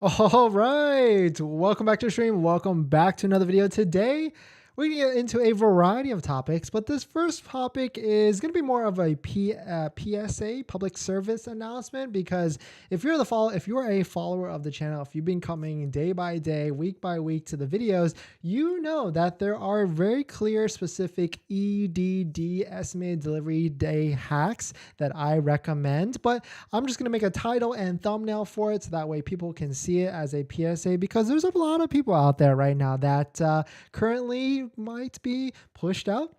All right, welcome back to the stream. Welcome back to another video. Today, we're going to get into a variety of topics, but this first topic is going to be more of a PSA, public service announcement, because if you're a follower of the channel, if you've been coming day by day, week by week to the videos, you know that there are very clear, specific EDD, estimated delivery day hacks that I recommend, but I'm just going to make a title and thumbnail for it so that way people can see it as a PSA, because there's a lot of people out there right now that currently might be pushed out.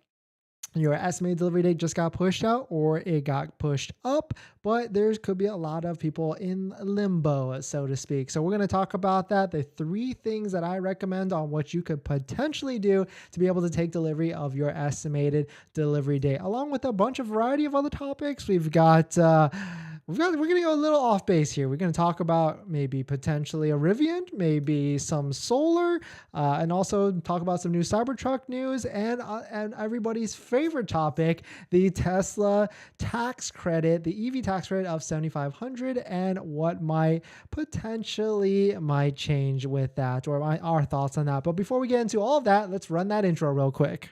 Your estimated delivery date just got pushed out or it got pushed up, but there could be a lot of people in limbo, so to speak. So we're going to talk about that. The 3 things that I recommend on what you could potentially do to be able to take delivery of your estimated delivery date, along with a bunch of variety of other topics. We're going to go a little off base here. We're going to talk about maybe potentially a Rivian, maybe some solar, and also talk about some new Cybertruck news and everybody's favorite topic, the Tesla tax credit, the EV tax credit of $7,500, and what might change with that, or our thoughts on that. But before we get into all of that, let's run that intro real quick.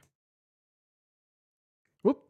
Whoop.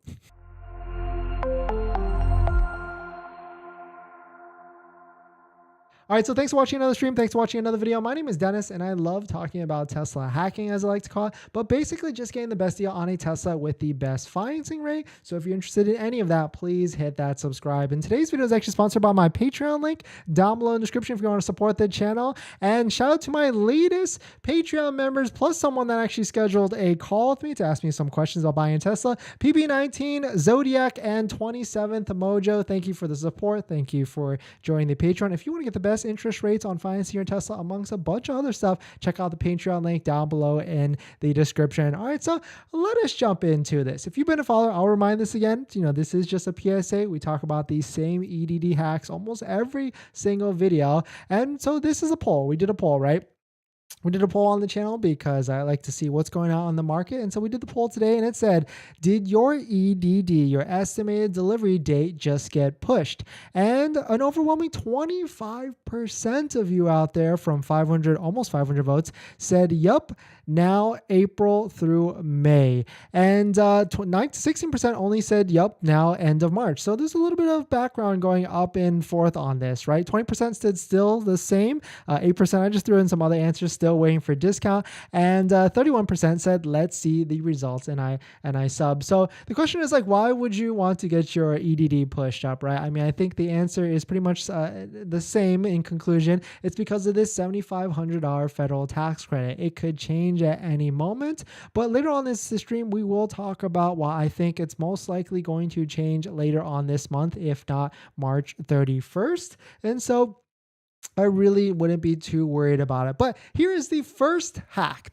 All right, so thanks for watching another stream. Thanks for watching another video. My name is Dennis, and I love talking about Tesla hacking, as I like to call it, but basically just getting the best deal on a Tesla with the best financing rate. So if you're interested in any of that, please hit that subscribe. And today's video is actually sponsored by my Patreon link down below in the description if you want to support the channel. And shout out to my latest Patreon members, plus someone that actually scheduled a call with me to ask me some questions about buying a Tesla. PB19, Zodiac, and 27th Mojo. Thank you for the support. Thank you for joining the Patreon. If you want to get the best interest rates on financing your Tesla, amongst a bunch of other stuff, check out the Patreon link down below in the description. All right, so let us jump into this. If you've been a follower, I'll remind this again. This is just a PSA. We talk about these same EDD hacks almost every single video. And so this is a poll. We did a poll, right? We did a poll on the channel because I like to see what's going on in the market. And so we did the poll today, and it said, did your EDD, your estimated delivery date, just get pushed? And an overwhelming 25% of you out there, from almost 500 votes, said, yup, now April through May. And 16% only said, yup, now end of March. So there's a little bit of background going up and forth on this, right? 20% said still the same. 8%, I just threw in some other answers, still waiting for discount. And 31% said, let's see the results, and I sub. So the question is, like, why would you want to get your EDD pushed up, right? I mean, I think the answer is pretty much the same in conclusion. It's because of this $7,500 federal tax credit. It could change at any moment, but later on this stream, we will talk about why I think it's most likely going to change later on this month, if not March 31st. And so I really wouldn't be too worried about it. But here is the first hack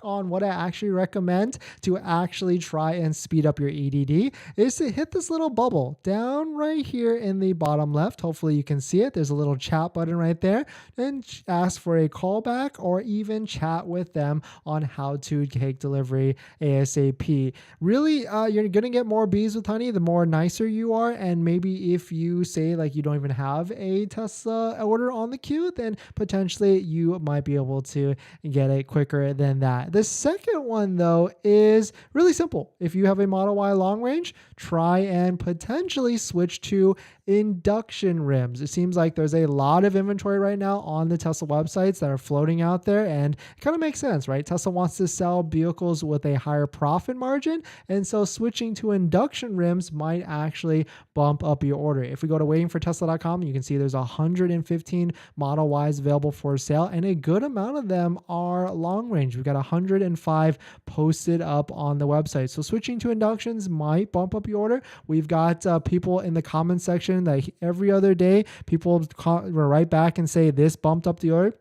on what I actually recommend to actually try and speed up your EDD is to hit this little bubble down right here in the bottom left. Hopefully you can see it. There's a little chat button right there, and ask for a callback or even chat with them on how to take delivery ASAP. Really, you're going to get more bees with honey the more nicer you are. And maybe if you say like you don't even have a Tesla order on the queue, then potentially you might be able to get it quicker than that. The second one, though, is really simple. If you have a Model Y long range, try and potentially switch to induction rims. It seems like there's a lot of inventory right now on the Tesla websites that are floating out there, and it kind of makes sense, right? Tesla wants to sell vehicles with a higher profit margin, and so switching to induction rims might actually bump up your order. If we go to waitingfortesla.com, you can see there's 115 Model Ys available for sale, and a good amount of them are long range. We've got 105 posted up on the website. So switching to inductions might bump up your order. We've got people in the comment section that every other day people will write back and say this bumped up the order.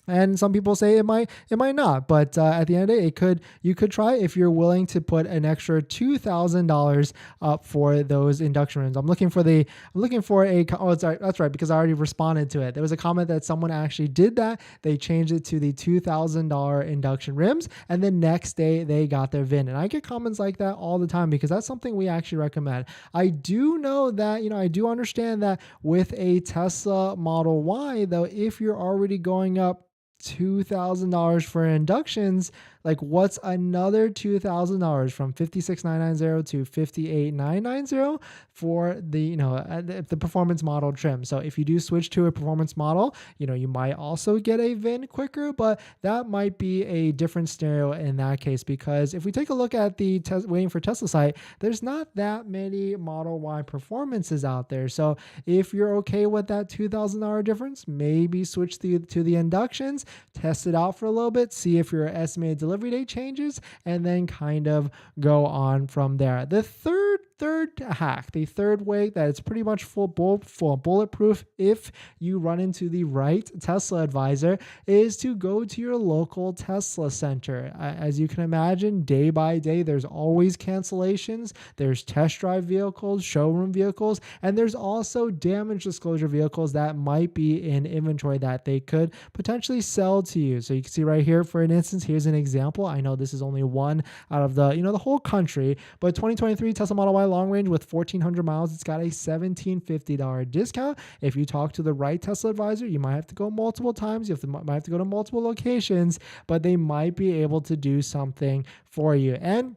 And some people say it might not, but at the end of the day, you could try if you're willing to put an extra $2,000 up for those induction rims. I'm looking for oh, sorry, that's right, because I already responded to it. There was a comment that someone actually did that. They changed it to the $2,000 induction rims, and the next day they got their VIN. And I get comments like that all the time because that's something we actually recommend. I do know that, I do understand that with a Tesla Model Y, though, if you're already going up $2,000 for inductions, like what's another $2,000 from 56,990 to 58,990 for the the performance model trim. So if you do switch to a performance model, you might also get a VIN quicker, but that might be a different scenario in that case, because if we take a look at the waiting for Tesla site, there's not that many Model Y performances out there. So if you're okay with that $2,000 difference, maybe switch to the inductions, test it out for a little bit, see if your estimated delivery date changes, and then kind of go on from there. The third hack, the third way that it's pretty much full bulletproof if you run into the right Tesla advisor, is to go to your local Tesla center. As you can imagine, day by day, there's always cancellations. There's test drive vehicles, showroom vehicles, and there's also damage disclosure vehicles that might be in inventory that they could potentially sell to you. So you can see right here, for an instance, here's an example. I know this is only one out of the whole country, but 2023 Tesla Model Y long range with 1,400 miles, it's got a $1,750 discount. If you talk to the right Tesla advisor, you might have to go multiple times. Might have to go to multiple locations, but they might be able to do something for you. And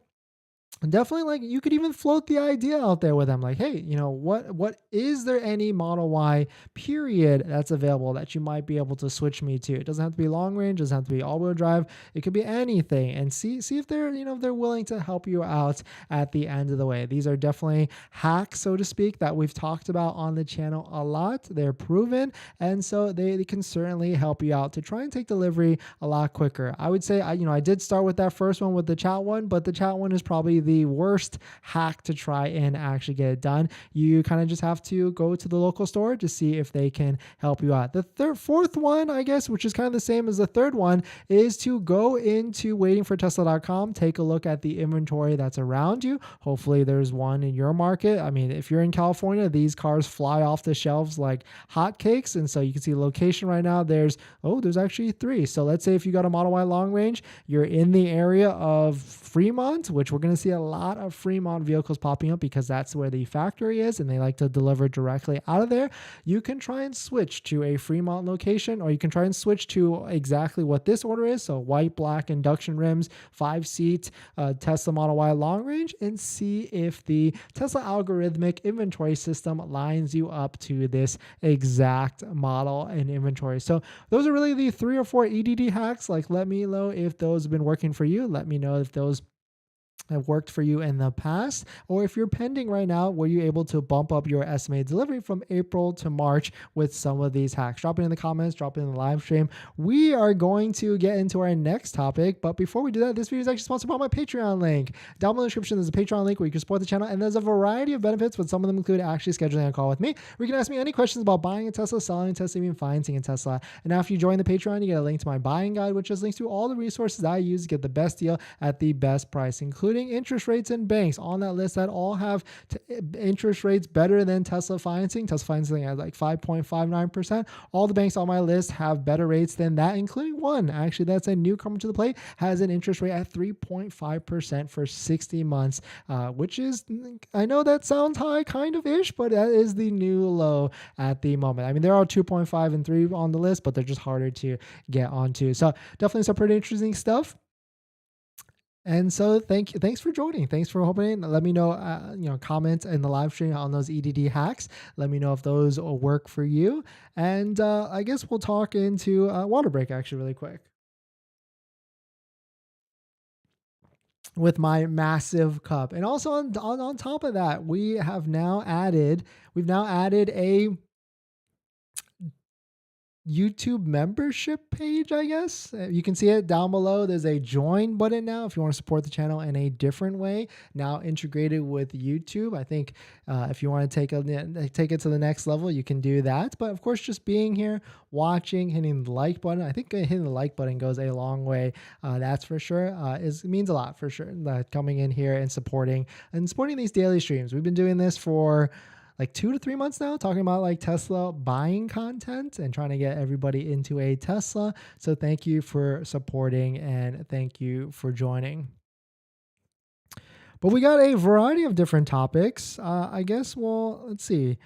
definitely, like, you could even float the idea out there with them, like, hey, what is there any Model Y period that's available that you might be able to switch me to? It doesn't have to be long range, doesn't have to be all-wheel drive, it could be anything, and see if they're if they're willing to help you out at the end of the way. These are definitely hacks, so to speak, that we've talked about on the channel a lot. They're proven, and so they can certainly help you out to try and take delivery a lot quicker. I would say I did start with that first one with the chat one, but the chat one is probably the worst hack to try and actually get it done. You kind of just have to go to the local store to see if they can help you out. The fourth one, I guess, which is kind of the same as the third one, is to go into waitingfortesla.com, take a look at the inventory that's around you. Hopefully there's one in your market. I mean, if you're in California, these cars fly off the shelves like hotcakes, and so you can see location right now. There's actually 3. So let's say if you got a Model Y long range, you're in the area of Fremont, which we're going to see a lot of Fremont vehicles popping up because that's where the factory is and they like to deliver directly out of there. You can try and switch to a Fremont location, or you can try and switch to exactly what this order is. So white, black induction rims, 5-seat Tesla Model Y long range, and see if the Tesla algorithmic inventory system lines you up to this exact model and inventory. So those are really the 3 or 4 EDD hacks. Like, let me know if those have been working for you. Let me know if those have worked for you in the past, or if you're pending right now, were you able to bump up your estimated delivery from April to March with some of these hacks? Drop it in the comments, drop it in the live stream. We are going to get into our next topic, but before we do that, this video is actually sponsored by my Patreon link. Down below in the description, there's a Patreon link where you can support the channel, and there's a variety of benefits, but some of them include actually scheduling a call with me, where you can ask me any questions about buying a Tesla, selling a Tesla, even financing a Tesla. And after you join the Patreon, you get a link to my buying guide, which has links to all the resources I use to get the best deal at the best price, including interest rates and banks on that list that all have interest rates better than Tesla financing. Tesla financing at like 5.59%. All the banks on my list have better rates than that, including one actually that's a newcomer to the plate, has an interest rate at 3.5% for 60 months, which is, I know that sounds high kind of ish, but that is the new low at the moment. I mean, there are 2.5 and 3 on the list, but they're just harder to get onto. So definitely some pretty interesting stuff. And so thanks for joining. Thanks for opening. Let me know, comment in the live stream on those EDD hacks. Let me know if those will work for you. And I guess we'll talk into water break actually really quick. With my massive cup. And also on top of that, we've now added a YouTube membership page, I guess. You can see it down below. There's a join button now if you want to support the channel in a different way, now integrated with YouTube. I think if you want to take it to the next level, you can do that. But of course, just being here, watching, hitting the like button. I think hitting the like button goes a long way. That's for sure. It means a lot for sure. Coming in here and supporting these daily streams. We've been doing this for like 2 to 3 months now, talking about like Tesla buying content and trying to get everybody into a Tesla. So thank you for supporting and thank you for joining. But we got a variety of different topics. I guess, well, let's see.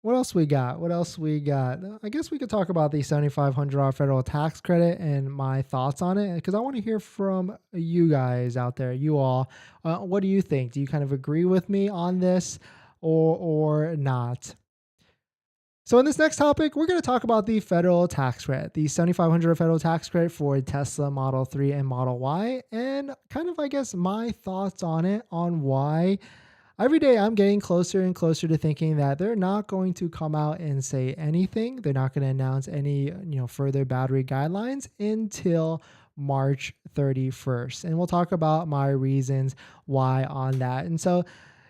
What else we got? I guess we could talk about the $7,500 federal tax credit and my thoughts on it, because I want to hear from you guys out there, you all. What do you think? Do you kind of agree with me on this? Or not. So in this next topic, we're going to talk about the federal tax credit, the $7,500 federal tax credit for Tesla Model 3 and Model Y, and kind of, I guess, my thoughts on it, on why every day I'm getting closer and closer to thinking that they're not going to come out and say anything. They're not going to announce any, further battery guidelines until March 31st. And we'll talk about my reasons why on that. And so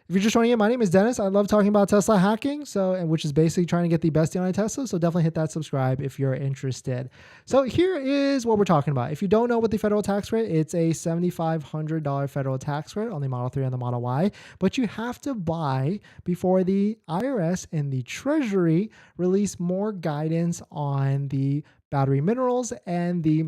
if you're just joining in, my name is Dennis. I love talking about Tesla hacking, which is basically trying to get the best deal on a Tesla. So definitely hit that subscribe if you're interested. So here is what we're talking about. If you don't know what the federal tax rate, it's a $7,500 federal tax rate on the Model 3 and the Model Y, but you have to buy before the IRS and the Treasury release more guidance on the battery minerals and the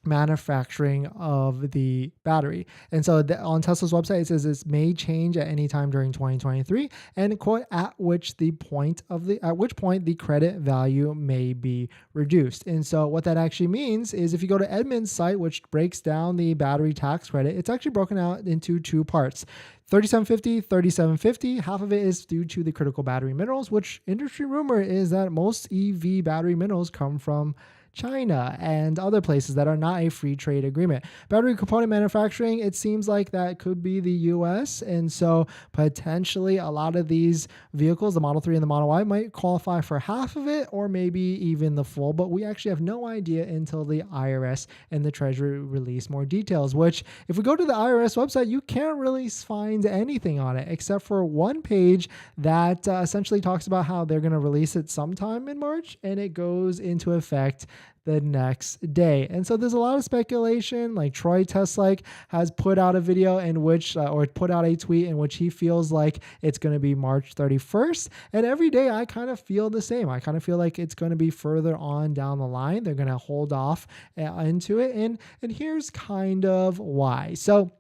manufacturing of the battery. And so on Tesla's website, it says this may change at any time during 2023, and quote, at which point the credit value may be reduced. And so what that actually means is if you go to Edmund's site, which breaks down the battery tax credit, it's actually broken out into two parts. 3750, half of it is due to the critical battery minerals, which industry rumor is that most EV battery minerals come from China and other places that are not a free trade agreement. Battery component manufacturing, it seems like that could be the US. And so potentially a lot of these vehicles, the Model 3 and the Model Y, might qualify for half of it or maybe even the full, but we actually have no idea until the IRS and the Treasury release more details, which if we go to the IRS website, you can't really find anything on it except for one page that essentially talks about how they're going to release it sometime in March and it goes into effect the next day. And so there's a lot of speculation. Like Troy Teslike has put out a video in which, or put out a tweet in which he feels like it's going to be March 31st. And every day I kind of feel the same. I kind of feel like it's going to be further on down the line. They're going to hold off into it. And here's kind of why. So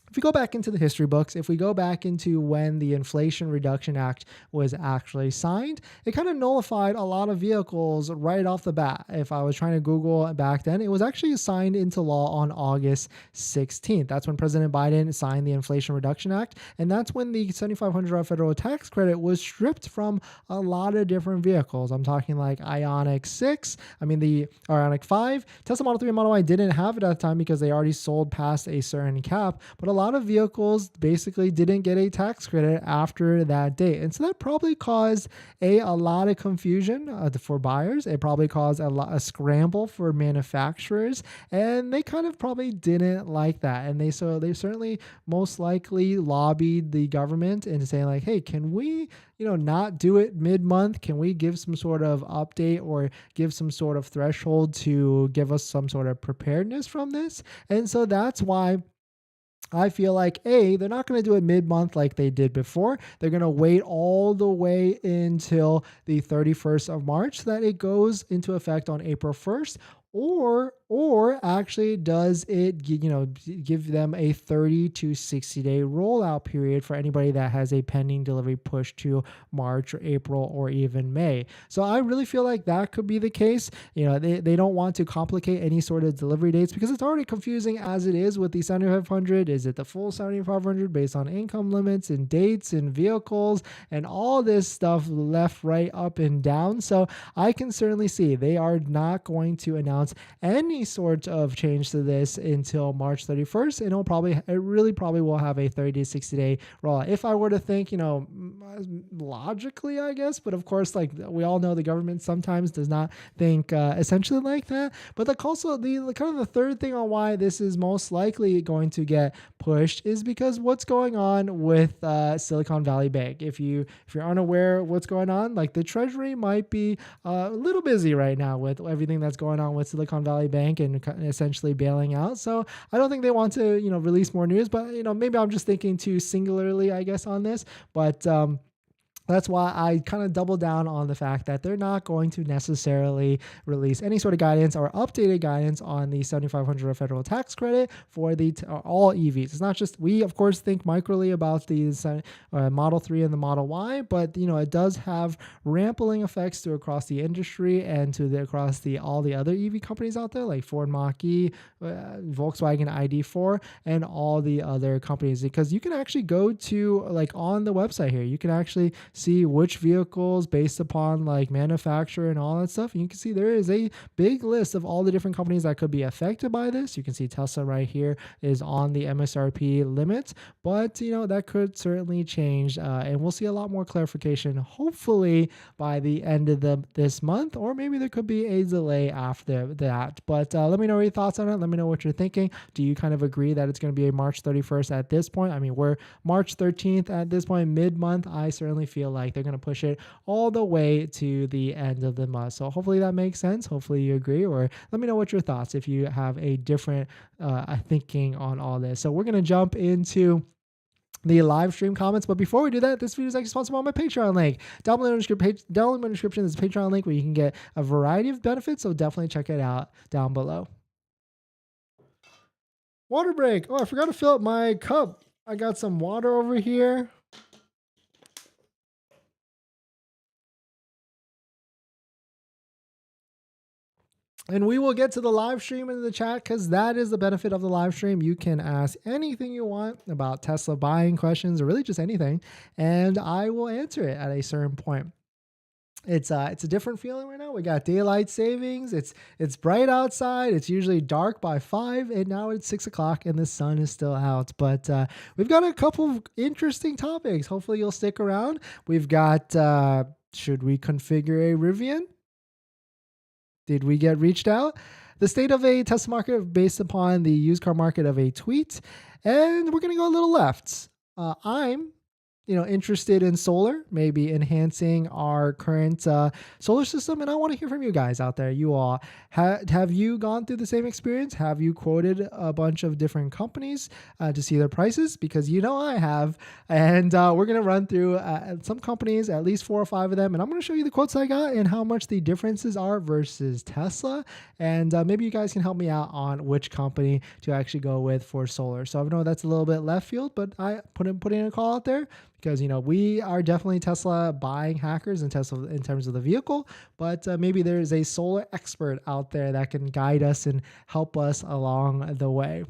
if we go back into the history books, if we go back into when the Inflation Reduction Act was actually signed, it kind of nullified a lot of vehicles right off the bat. If I was trying to Google back then, it was actually signed into law on August 16th. That's when President Biden signed the Inflation Reduction Act. And that's when the $7,500 federal tax credit was stripped from a lot of different vehicles. I'm talking like the Ioniq 5. Tesla Model 3 and Model Y didn't have it at the time because they already sold past a certain cap, but a lot of vehicles basically didn't get a tax credit after that date. And so that probably caused a lot of confusion for buyers. It probably caused a scramble for manufacturers, and they kind of probably didn't like that. And they certainly most likely lobbied the government into saying like, hey, can we not do it mid-month? Can we give some sort of update or give some sort of threshold to give us some sort of preparedness from this? And so that's why I feel like, they're not going to do it mid-month like they did before. They're going to wait all the way until the 31st of March so that it goes into effect on April 1st. Or actually does it, give them a 30 to 60 day rollout period for anybody that has a pending delivery push to March or April or even May. So I really feel like that could be the case. They don't want to complicate any sort of delivery dates because it's already confusing as it is with the 7,500. Is it the full 7,500 based on income limits and dates and vehicles and all this stuff left, right, up, and down? So I can certainly see they are not going to announce any any sort of change to this until March 31st, and it really probably will have a 30 to 60 day rollout. If I were to think, logically, I guess, but of course, like we all know, the government sometimes does not think essentially like that. But also the kind of the third thing on why this is most likely going to get pushed is because what's going on with Silicon Valley Bank. If you're unaware what's going on, like the Treasury might be a little busy right now with everything that's going on with Silicon Valley Bank and essentially bailing out. So I don't think they want to release more news, but maybe I'm just thinking too singularly, I guess, on this. But that's why I kind of double down on the fact that they're not going to necessarily release any sort of guidance or updated guidance on the $7,500 federal tax credit for all EVs. It's not just, we of course think microly about these Model 3 and the Model Y, but it does have rampling effects across the industry and across all the other EV companies out there, like Ford Mach-E, Volkswagen ID4, and all the other companies. Because you can actually go to, like, on the website here, you can actually see which vehicles based upon like manufacturer and all that stuff. And you can see there is a big list of all the different companies that could be affected by this. You can see Tesla right here is on the MSRP limits, but that could certainly change, and we'll see a lot more clarification hopefully by the end of this month, or maybe there could be a delay after that. But let me know your thoughts on it. Let me know what you're thinking. Do you kind of agree that it's going to be a March 31st at this point? I mean, we're March 13th at this point, mid-month. I certainly feel like they're going to push it all the way to the end of the month. So hopefully that makes sense. Hopefully you agree, or let me know what your thoughts if you have a different thinking on all this. So we're going to jump into the live stream comments. But before we do that, this video is actually sponsored by my Patreon link. Down below in the description is a Patreon link where you can get a variety of benefits. So definitely check it out down below. Water break. Oh, I forgot to fill up my cup. I got some water over here. And we will get to the live stream in the chat, because that is the benefit of the live stream. You can ask anything you want about Tesla buying questions, or really just anything, and I will answer it at a certain point. It's a different feeling right now. We got daylight savings. It's bright outside. It's usually dark by 5, and now it's 6 o'clock and the sun is still out. But we've got a couple of interesting topics. Hopefully you'll stick around. We've got should we configure a Rivian? Did we get reached out? The state of a Tesla market based upon the used car market of a tweet. And we're going to go a little left. I'm interested in solar, maybe enhancing our current solar system. And I want to hear from you guys out there. You all, have you gone through the same experience? Have you quoted a bunch of different companies to see their prices? Because I have. And we're going to run through some companies, at least 4 or 5 of them. And I'm going to show you the quotes I got and how much the differences are versus Tesla. And maybe you guys can help me out on which company to actually go with for solar. So I know that's a little bit left field, but I putting a call out there, because we are definitely Tesla buying hackers in Tesla in terms of the vehicle, but maybe there is a solar expert out there that can guide us and help us along the way.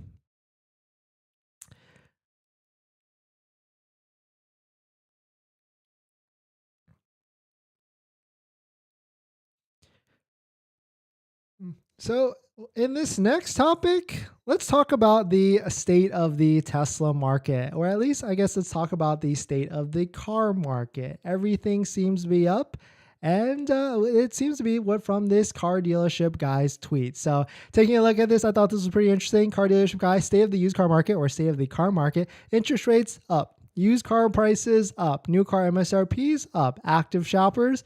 So in this next topic, let's talk about the state of the Tesla market, or at least I guess let's talk about the state of the car market. Everything seems to be up, and it seems to be what from this car dealership guy's tweet. So taking a look at this, I thought this was pretty interesting. Car dealership guy, state of the used car market, or state of the car market. Interest rates up, used car prices up, new car MSRPs up, active shoppers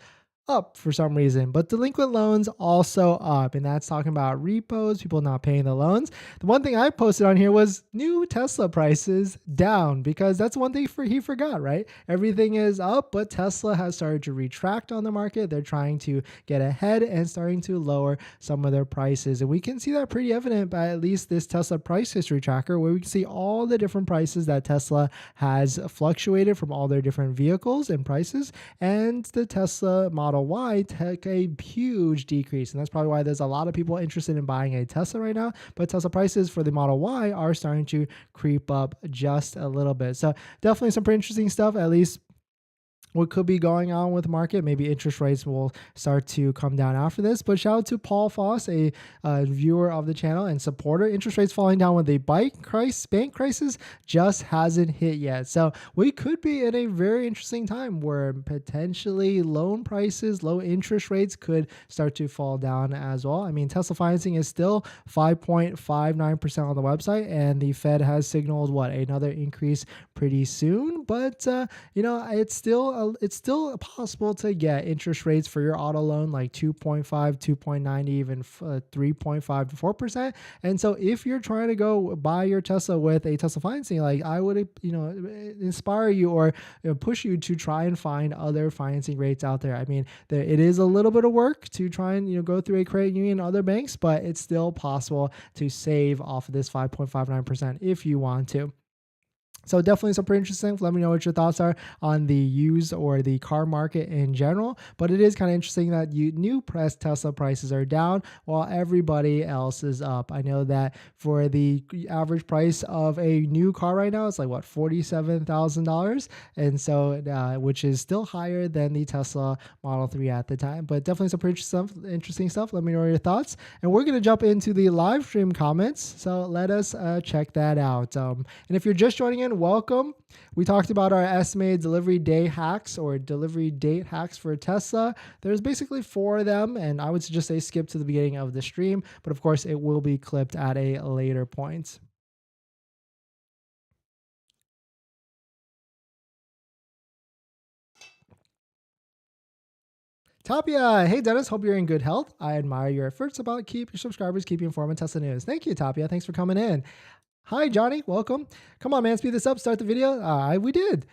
up for some reason, but delinquent loans also up, and that's talking about repos, people not paying the loans. The one thing I posted on here was new Tesla prices down, because that's one thing he forgot, right? Everything is up, but Tesla has started to retract on the market. They're trying to get ahead and starting to lower some of their prices, and we can see that pretty evident by at least this Tesla price history tracker, where we can see all the different prices that Tesla has fluctuated from all their different vehicles and prices, and the Tesla Model Y took a huge decrease, and that's probably why there's a lot of people interested in buying a Tesla right now. But Tesla prices for the Model Y are starting to creep up just a little bit. So definitely some pretty interesting stuff, at least what could be going on with the market. Maybe interest rates will start to come down after this. But shout out to Paul Foss, a viewer of the channel and supporter. Interest rates falling down with a bank crisis just hasn't hit yet. So we could be in a very interesting time where potentially loan prices, low interest rates could start to fall down as well. I mean, Tesla financing is still 5.59% on the website, and the Fed has signaled another increase pretty soon. But it's still possible to get interest rates for your auto loan like 2.5, 2.9, even 3.5 to 4%. And so if you're trying to go buy your Tesla with a Tesla financing, like I would, inspire you or push you to try and find other financing rates out there. I mean, it is a little bit of work to try and go through a credit union and other banks, but it's still possible to save off of this 5.59% if you want to. So definitely super interesting. Let me know what your thoughts are on the used or the car market in general. But it is kind of interesting that new Tesla prices are down while everybody else is up. I know that for the average price of a new car right now, it's like $47,000, and so which is still higher than the Tesla Model 3 at the time. But definitely super interesting stuff. Let me know your thoughts, and we're gonna jump into the live stream comments. So let us check that out. And if you're just joining in, welcome. We talked about our estimated delivery day hacks or delivery date hacks for Tesla. There's basically 4 of them, and I would just say skip to the beginning of the stream, but of course it will be clipped at a later point. Tapia, hey Dennis, hope you're in good health. I admire your efforts about keep your subscribers, keep you informed on Tesla news. Thank you, Tapia. Thanks for coming in. Hi, Johnny. Welcome. Come on, man. Speed this up. Start the video. We did.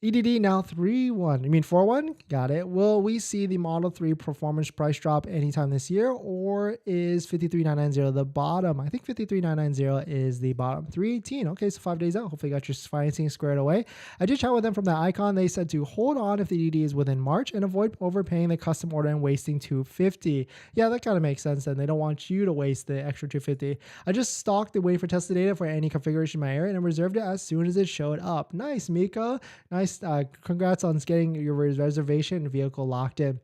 EDD now 3.1. You mean 4.1? Got it. Will we see the Model 3 performance price drop anytime this year, or is 53,990 the bottom? I think 53,990 is the bottom. 318. Okay, so 5 days out. Hopefully you got your financing squared away. I did chat with them from that icon. They said to hold on if the EDD is within March and avoid overpaying the custom order and wasting $250. Yeah, that kind of makes sense. And they don't want you to waste the extra $250. I just stalked and waited for Tesla data for any configuration in my area and reserved it as soon as it showed up. Nice, Miko. Nice. Congrats on getting your reservation vehicle locked in.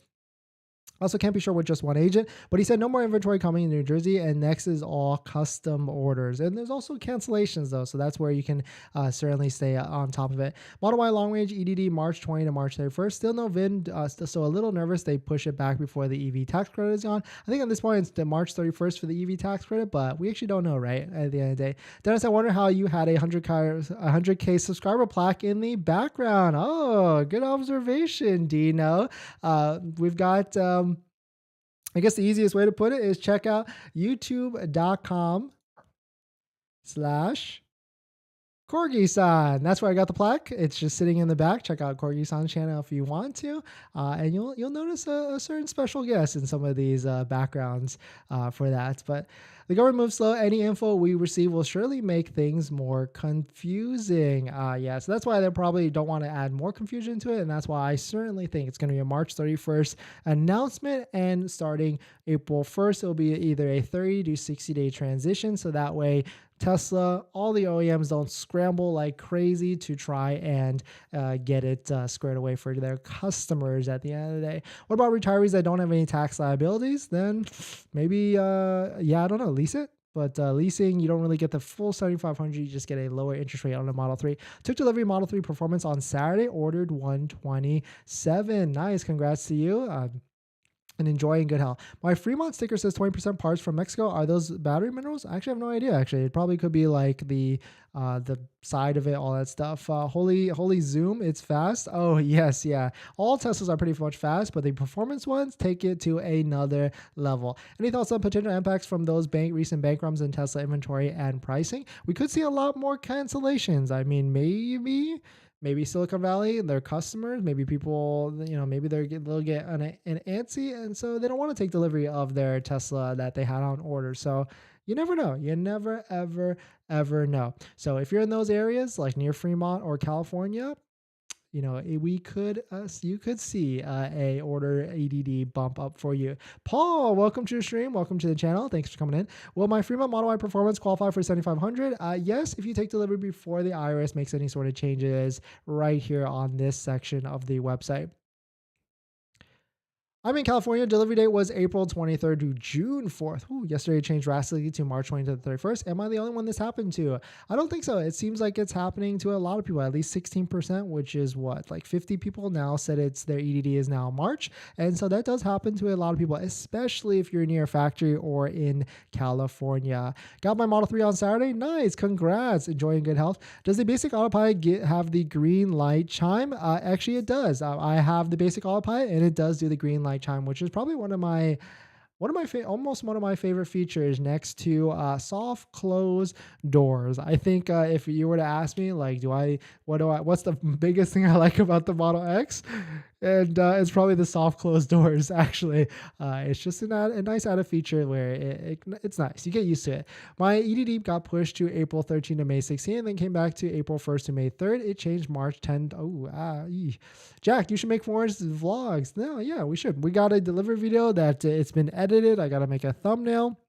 Also, can't be sure with just one agent, but he said no more inventory coming in New Jersey, and next is all custom orders. And there's also cancellations, though, so that's where you can certainly stay on top of it. Model Y long range EDD March 20 to March 31st. Still no VIN, so a little nervous they push it back before the EV tax credit is gone. I think at this point it's the March 31st for the EV tax credit, but we actually don't know, right? At the end of the day. Dennis, I wonder how you had a 100K subscriber plaque in the background. Oh, good observation, Dino. We've got... I guess the easiest way to put it is check out youtube.com/Corgi-san. That's where I got the plaque. It's just sitting in the back. Check out Corgi-san's channel if you want to, and you'll notice a certain special guest in some of these backgrounds for that. But the government moves slow. Any info we receive will surely make things more confusing. Yeah, so that's why they probably don't want to add more confusion to it, and that's why I certainly think it's going to be a March 31st announcement, and starting April 1st, it'll be either a 30 to 60-day transition, so that way Tesla, all the OEMs don't scramble like crazy to try and get it squared away for their customers at the end of the day. What about retirees that don't have any tax liabilities? Then maybe, I don't know, lease it. But leasing, you don't really get the full 7,500. You just get a lower interest rate on the Model 3. Took delivery Model 3 Performance on Saturday, ordered 127. Nice. Congrats to you. And enjoy in good health. My Fremont sticker says 20% parts from Mexico. Are those battery minerals? I actually have no idea. Actually, it probably could be like the side of it, all that stuff. Holy zoom, it's fast. Oh yes, yeah. All Teslas are pretty much fast, but the performance ones take it to another level. Any thoughts on potential impacts from those recent bank runs in Tesla inventory and pricing? We could see a lot more cancellations. I mean, maybe Silicon Valley and their customers, maybe people, maybe they'll get an antsy, and so they don't want to take delivery of their Tesla that they had on order. So you never know. You never, ever know. So if you're in those areas like near Fremont or California, we could you could see a order EDD bump up for you. Paul, welcome to the stream. Welcome to the channel. Thanks for coming in. Will my Fremont Model Y Performance qualify for 7,500? Yes, if you take delivery before the IRS makes any sort of changes right here on this section of the website. I'm in California. Delivery date was April 23rd to June 4th. Ooh, yesterday it changed drastically to March 20th to the 31st. Am I the only one this happened to? I don't think so. It seems like it's happening to a lot of people, at least 16%, which is what, like 50 people now said their EDD is now March. And so that does happen to a lot of people, especially if you're near a factory or in California. Got my Model 3 on Saturday. Nice. Congrats. Enjoying good health. Does the basic autopilot have the green light chime? Actually, it does. I have the basic autopilot and it does do the green light chime, which is probably almost one of my favorite features next to soft close doors. I think if you were to ask me, like, what's the biggest thing I like about the Model X? And it's probably the soft close doors, actually. It's just a nice added feature where it's nice. You get used to it. My EDD got pushed to April 13 to May 16, and then came back to April 1st to May 3rd. It changed March 10. Jack, you should make more vlogs. No, yeah, we should. We got a delivery video that it's been edited. I got to make a thumbnail.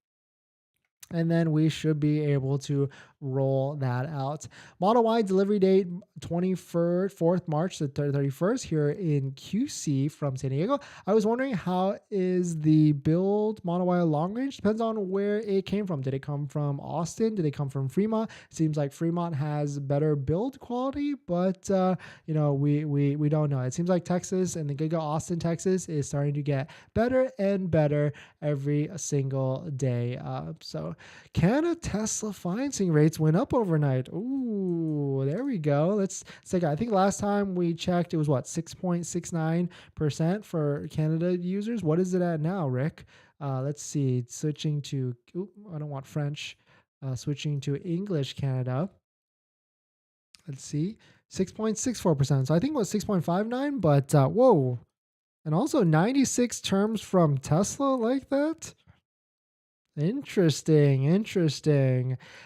And then we should be able to roll that out. Model Y delivery date 4th March to 31st here in QC from San Diego. I was wondering, how is the build Model Y long range? Depends on where it came from. Did it come from Austin? Did it come from Fremont? Seems like Fremont has better build quality, but we don't know. It seems like Texas and the Giga Austin, Texas is starting to get better and better every single day. So Canada Tesla financing rates went up overnight. Ooh, there we go. Let's take. I think last time we checked, it was what, 6.69% for Canada users. What is it at now, Rick? Let's see. Switching to. I don't want French. Switching to English Canada. Let's see. 6.64%. So I think it was 6.59, but whoa. And also 96 terms from Tesla like that. Interesting.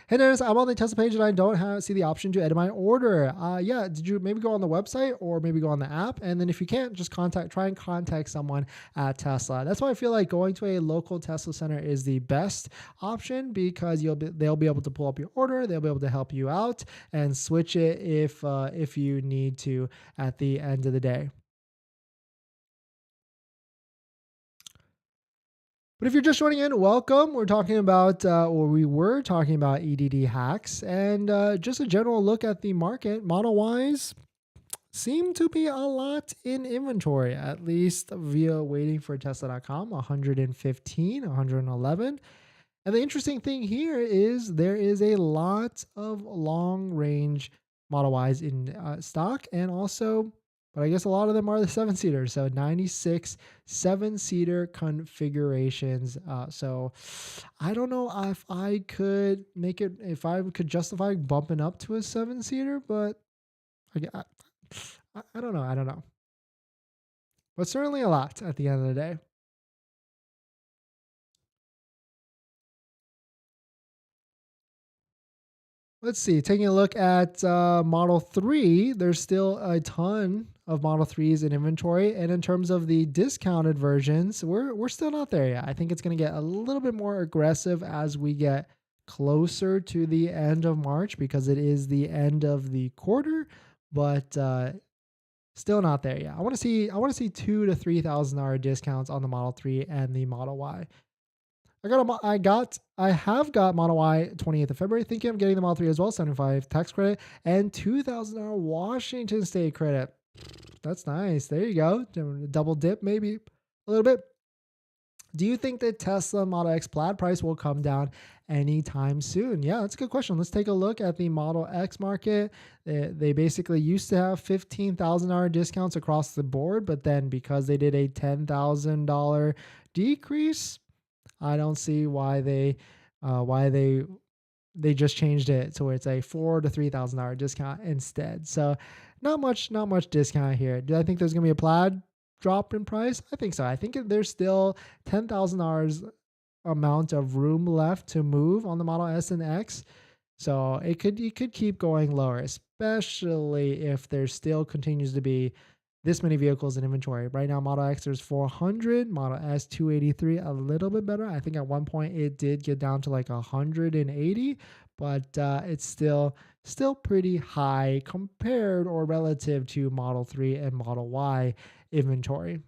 Hey Dennis, I'm on the Tesla page and I don't see the option to edit my order. Yeah, did you maybe go on the website or maybe go on the app? And then if you can't, just try and contact someone at Tesla. That's why I feel like going to a local Tesla center is the best option, because they'll be able to pull up your order, they'll be able to help you out and switch it if you need to at the end of the day. But if you're just joining in, welcome. We were talking about EDD hacks and just a general look at the market. Model Ys seem to be a lot in inventory, at least via waiting for Tesla.com, 115, 111. And the interesting thing here is there is a lot of long range Model Ys in stock, and also, but I guess a lot of them are the 7-seaters. So 96 7-seater configurations. So I don't know if I could justify bumping up to a 7-seater, but I don't know. But certainly a lot at the end of the day. Let's see, taking a look at Model 3, there's still a ton of Model 3s in inventory. And in terms of the discounted versions, we're still not there yet. I think it's going to get a little bit more aggressive as we get closer to the end of March, because it is the end of the quarter, but still not there yet. I want to see $2,000 to $3,000 discounts on the Model 3 and the Model Y. I have got Model Y 28th of February, thinking of getting the Model 3 as well, 75 tax credit and $2,000 Washington State credit. That's nice. There you go. Double dip, maybe a little bit. Do you think the Tesla Model X Plaid price will come down anytime soon? Yeah, that's a good question. Let's take a look at the Model X market. They basically used to have $15,000 discounts across the board, but then because they did a $10,000 decrease, I don't see why they just changed it to where it's a $4,000 to $3,000 discount instead. So not much discount here. Do I think there's gonna be a Plaid drop in price? I think so. I think there's still $10,000 amount of room left to move on the Model S and X. So you could keep going lower, especially if there still continues to be this many vehicles in inventory. Right now, Model X there's 400, Model S 283, a little bit better. I think at one point it did get down to like 180, but it's still pretty high compared or relative to Model 3 and Model Y inventory.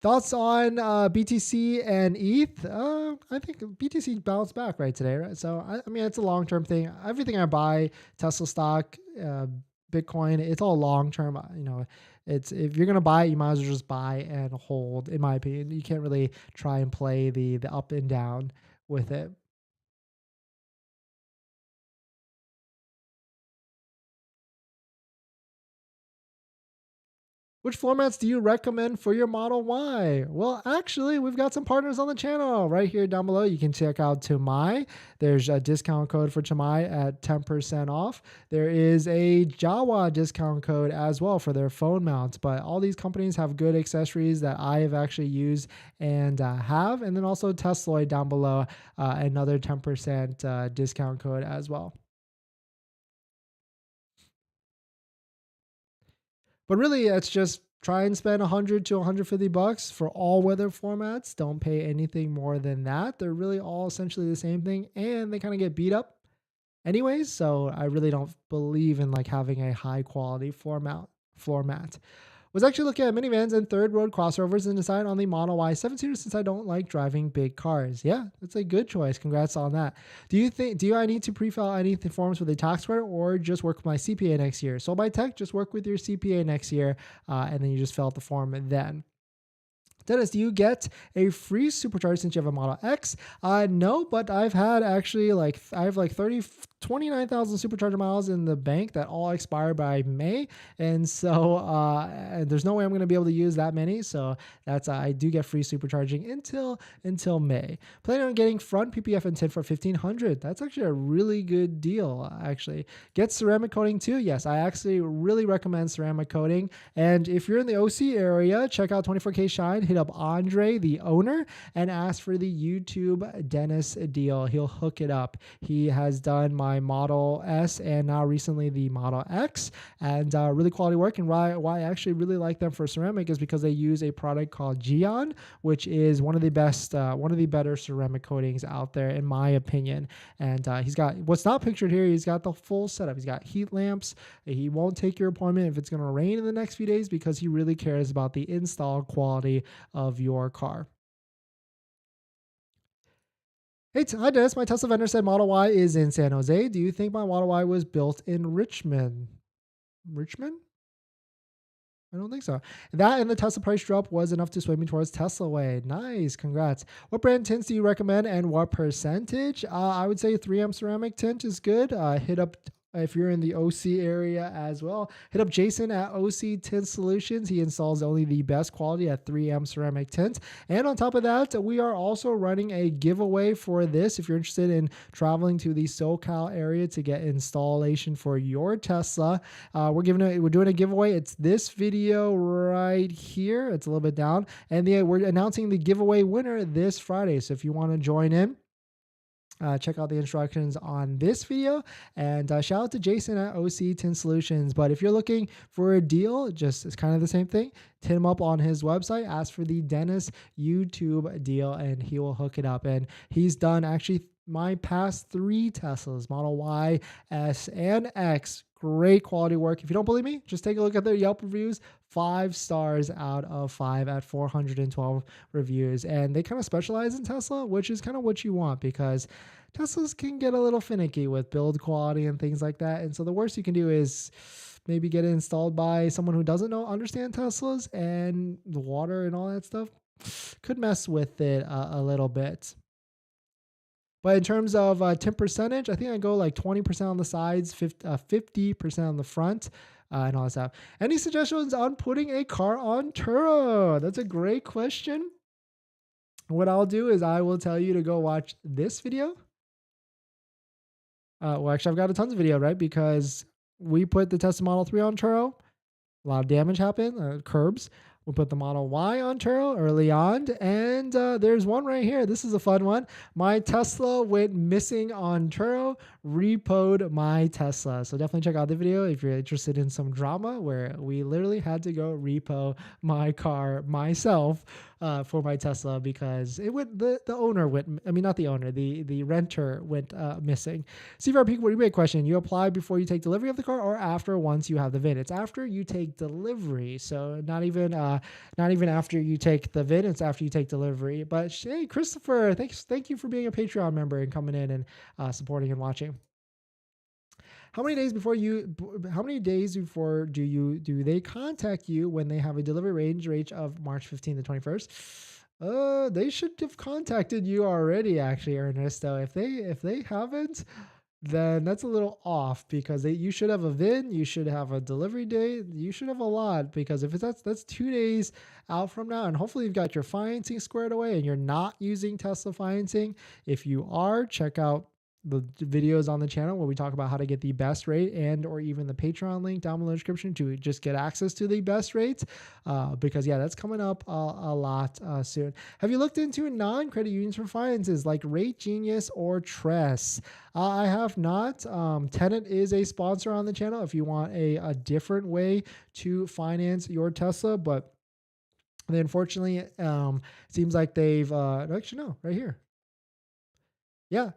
Thoughts on BTC and ETH? I think BTC bounced back right today, right? So I mean, it's a long-term thing. Everything I buy, Tesla stock, Bitcoin, it's all long-term. You know, it's if you're gonna buy it, you might as well just buy and hold. In my opinion, you can't really try and play the up and down with it. Which formats do you recommend for your Model Y? Well, actually, we've got some partners on the channel right here down below. You can check out Tomai. There's a discount code for Tomai at 10% off. There is a Jawa discount code as well for their phone mounts. But all these companies have good accessories that I have actually used and have. And then also Tesla down below, another 10% discount code as well. But really, it's just try and spend 100 to 150 bucks for all weather formats. Don't pay anything more than that. They're really all essentially the same thing, and they kind of get beat up anyways. So I really don't believe in like having a high quality floor mat. Was actually looking at minivans and third road crossovers and decided on the Model Y 7-seater since I don't like driving big cars. Yeah, that's a good choice. Congrats on that. Do I need to pre-fill any forms with a tax credit or just work with my CPA next year? So by tech, just work with your CPA next year, and then you just fill out the form then. Dennis, do you get a free supercharge since you have a Model X? No, but I've had actually I have like 29,000 supercharger miles in the bank that all expire by May. And so there's no way I'm going to be able to use that many. So that's, I do get free supercharging until May. Planning on getting front PPF and tint for 1,500. That's actually a really good deal, actually. Get ceramic coating too. Yes, I actually really recommend ceramic coating. And if you're in the OC area, check out 24K Shine. Hit up Andre, the owner, and ask for the YouTube Dennis deal. He'll hook it up. He has done my Model S and now recently the Model X, and really quality work. And why I actually really like them for ceramic is because they use a product called Geon, which is one of the best, one of the better ceramic coatings out there, in my opinion. And he's got what's not pictured here. He's got the full setup. He's got heat lamps. He won't take your appointment if it's going to rain in the next few days because he really cares about the install quality of your car. Hey, hi Dennis. My Tesla vendor said Model Y is in San Jose. Do you think my Model Y was built in Richmond? Richmond? I don't think so. That and the Tesla price drop was enough to sway me towards Tesla way. Nice, congrats. What brand tints do you recommend and what percentage? I would say 3M ceramic tint is good. Hit up if you're in the OC area as well. Hit up Jason at OC Tint Solutions. He installs only the best quality at 3M ceramic tint. And on top of that, we are also running a giveaway for this. If you're interested in traveling to the SoCal area to get installation for your Tesla, we're doing a giveaway. It's this video right here. It's a little bit down, and we're announcing the giveaway winner this Friday. So if you want to join in, check out the instructions on this video, and shout out to Jason at OC Tint Solutions. But if you're looking for a deal, it's kind of the same thing. Hit him up on his website, ask for the Dennis YouTube deal, and he will hook it up. And he's done actually my past 3 Teslas, Model Y, S, and X. Great quality work. If you don't believe me, just take a look at their Yelp reviews. 5 stars out of 5 at 412 reviews. And they kind of specialize in Tesla, which is kind of what you want because Teslas can get a little finicky with build quality and things like that. And so the worst you can do is maybe get it installed by someone who doesn't understand Teslas, and the water and all that stuff could mess with it a little bit. But in terms of tint percentage, I think I go like 20% on the sides, 50% on the front, and all that stuff. Any suggestions on putting a car on Turo? That's a great question. What I'll do is I will tell you to go watch this video. Well, actually, I've got a tons of video, right? Because we put the Tesla Model 3 on Turo. A lot of damage happened, curbs. We put the Model Y on Turo early on, and there's one right here. This is a fun one. My Tesla went missing on Turo, repoed my Tesla. So definitely check out the video if you're interested in some drama where we literally had to go repo my car myself for my Tesla because it went, the owner went, I mean, not the owner, the renter went missing. CVRP, what do you make question? You apply before you take delivery of the car or after once you have the VIN? It's after you take delivery. So not even after you take the VIN, it's after you take delivery. But hey, Christopher, thank you for being a Patreon member and coming in and supporting and watching. How many days before do they contact you when they have a delivery range of March 15th to 21st? They should have contacted you already, actually, Ernesto. If they haven't, then that's a little off because you should have a VIN, you should have a delivery date, you should have a lot, because if that's 2 days out from now, and hopefully you've got your financing squared away and you're not using Tesla financing. If you are, check out the videos on the channel where we talk about how to get the best rate, and or even the Patreon link down below the description to just get access to the best rates, because yeah, that's coming up a lot soon. Have you looked into non-credit unions for finances like Rate Genius or Tress? I have not. Tenet is a sponsor on the channel if you want a different way to finance your Tesla, but they unfortunately seems like they've actually no, right here. Yeah.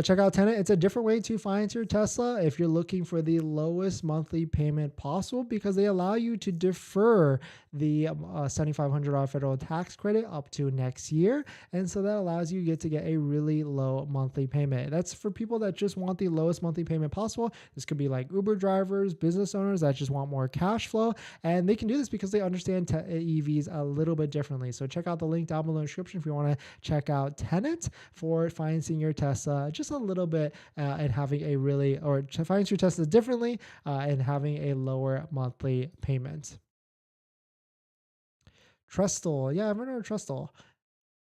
Check out Tenet. It's a different way to finance your Tesla if you're looking for the lowest monthly payment possible, because they allow you to defer the $7,500 federal tax credit up to next year. And so that allows you to get a really low monthly payment. That's for people that just want the lowest monthly payment possible. This could be like Uber drivers, business owners that just want more cash flow. And they can do this because they understand EVs a little bit differently. So check out the link down below in the description if you want to check out Tenet for financing your Tesla just a little bit and having a really, or finance your Tesla differently and having a lower monthly payment. Trestle. Yeah, I've heard of Trestle.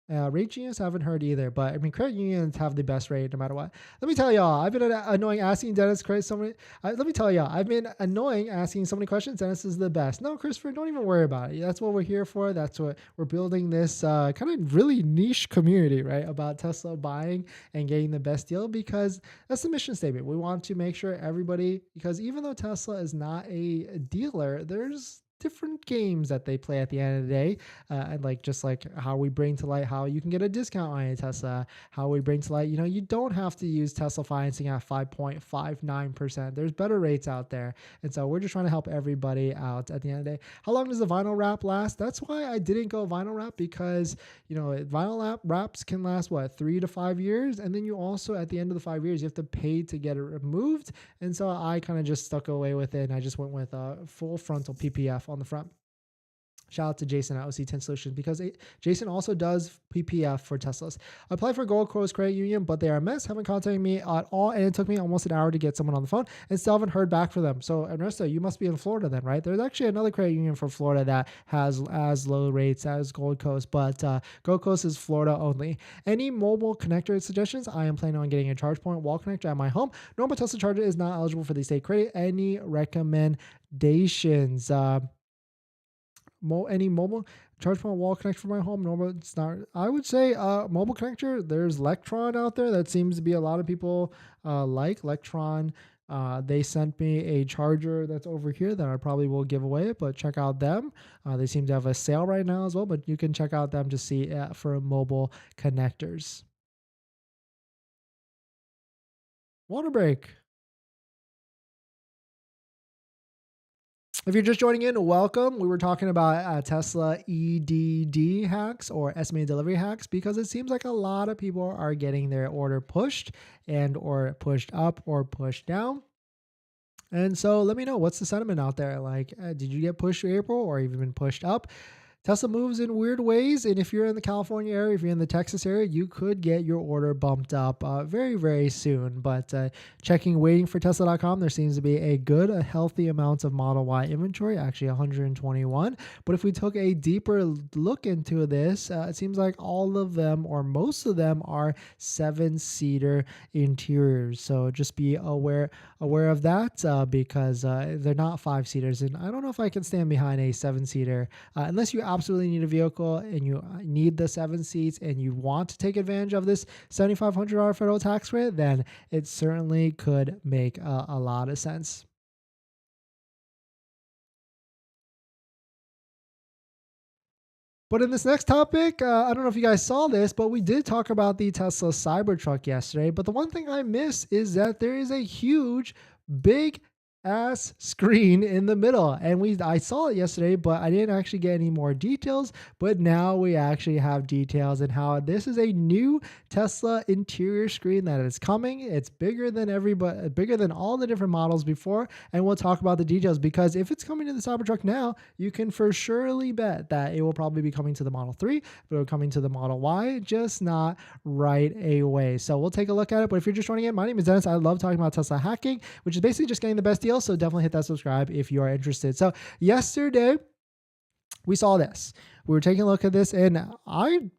Rate Genius, I haven't heard either, but I mean, credit unions have the best rate no matter what. Let me tell y'all, I've been annoying asking Dennis so many. Let me tell y'all, I've been annoying asking so many questions. Dennis is the best. No, Christopher, don't even worry about it. That's what we're here for. That's what we're building, this kind of really niche community, right, about Tesla buying and getting the best deal, because that's the mission statement. We want to make sure everybody, because even though Tesla is not a dealer, there's different games that they play at the end of the day, and like just like how we bring to light how you can get a discount on a Tesla, how we bring to light, you don't have to use Tesla financing at 5.59%. There's better rates out there, and so we're just trying to help everybody out at the end of the day. How long does the vinyl wrap last? That's why I didn't go vinyl wrap, because vinyl wraps can last 3 to 5 years, and then you also at the end of the 5 years you have to pay to get it removed, and so I kind of just stuck away with it, and I just went with a full frontal PPF on the front. Shout out to Jason at OC10 Solutions, because Jason also does PPF for Teslas. I applied for Gold Coast Credit Union, but they are a mess. Haven't contacted me at all, and it took me almost an hour to get someone on the phone, and still haven't heard back from them. So Ernesto, you must be in Florida then, right? There's actually another credit union for Florida that has as low rates as Gold Coast, but Gold Coast is Florida only. Any mobile connector suggestions? I am planning on getting a charge point wall connector at my home. Normal Tesla charger is not eligible for the state credit. Any recommendations? Any mobile charge point wall connector for my home? Normal, it's not. I would say mobile connector. There's Electron out there that seems to be a lot of people like Electron. They sent me a charger that's over here that I probably will give away, but check out them. They seem to have a sale right now as well, but you can check out them to see for mobile connectors. Water break. If you're just joining in, welcome. We were talking about Tesla EDD hacks, or estimated delivery hacks, because it seems like a lot of people are getting their order pushed and or pushed up or pushed down. And so let me know, what's the sentiment out there? Like, did you get pushed to April, or even been pushed up? Tesla moves in weird ways, and if you're in the California area, if you're in the Texas area, you could get your order bumped up very, very soon. But checking waiting for Tesla.com, there seems to be a healthy amount of Model Y inventory, actually 121. But if we took a deeper look into this, it seems like all of them, or most of them, are 7-seater interiors. So just be aware of that, because they're not 5-seaters. And I don't know if I can stand behind a 7-seater unless you absolutely need a vehicle and you need the 7 seats and you want to take advantage of this $7,500 federal tax rate, then it certainly could make a lot of sense. But in this next topic, I don't know if you guys saw this, but we did talk about the Tesla Cybertruck yesterday. But the one thing I miss is that there is a huge, big ass screen in the middle. And I saw it yesterday, but I didn't actually get any more details. But now we actually have details and how this is a new Tesla interior screen that is coming. It's bigger than bigger than all the different models before. And we'll talk about the details, because if it's coming to the Cybertruck now, you can for surely bet that it will probably be coming to the Model 3, but it'll coming to the Model Y, just not right away. So we'll take a look at it. But if you're just joining in, my name is Dennis. I love talking about Tesla hacking, which is basically just getting the best deal. So definitely hit that subscribe if you are interested. So yesterday we saw this. We were taking a look at this, and